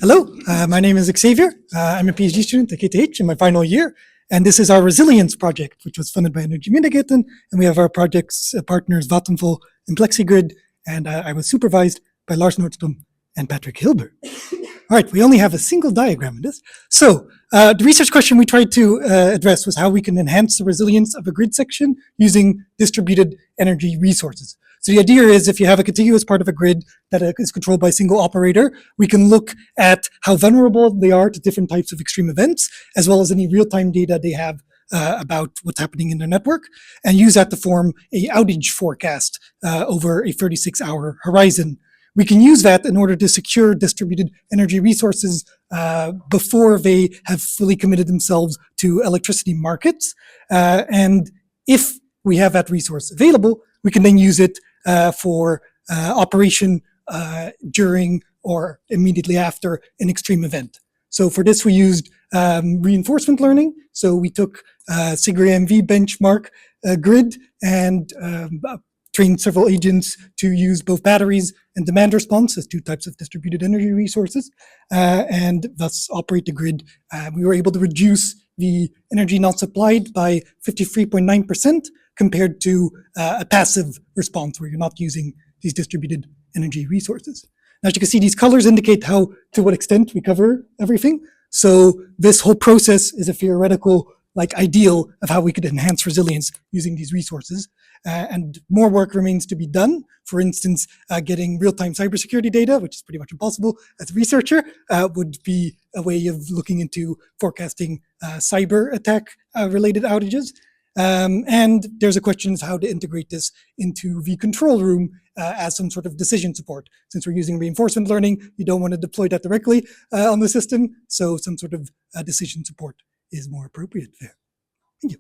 Hello, my name is Xavier. I'm a PhD student at KTH in my final year, and this is our resilience project, which was funded by Energiemyndigheten, and we have our project's partners Vattenfall and Plexigrid, and I was supervised by Lars Nordstrom and Patrick Hilber. All right, we only have a single diagram in this. So the research question we tried to address was how we can enhance the resilience of a grid section using distributed energy resources. So the idea is if you have a contiguous part of a grid that is controlled by a single operator, we can look at how vulnerable they are to different types of extreme events, as well as any real-time data they have about what's happening in their network, and use that to form a outage forecast over a 36-hour horizon. We can use that in order to secure distributed energy resources before they have fully committed themselves to electricity markets. And if we have that resource available, we can then use it for operation during or immediately after an extreme event. So for this, we used reinforcement learning. So we took SIGRE-MV benchmark grid and trained several agents to use both batteries and demand response as two types of distributed energy resources, and thus operate the grid. We were able to reduce the energy not supplied by 53.9% compared to a passive response where you're not using these distributed energy resources. Now, as you can see, these colors indicate to what extent we cover everything. So this whole process is a theoretical ideal of how we could enhance resilience using these resources. And more work remains to be done. For instance, getting real-time cybersecurity data, which is pretty much impossible as a researcher, would be a way of looking into forecasting cyber attack related outages. And there's a question of how to integrate this into the control room as some sort of decision support. Since we're using reinforcement learning, you don't want to deploy that directly on the system, so some sort of decision support is more appropriate there. Thank you.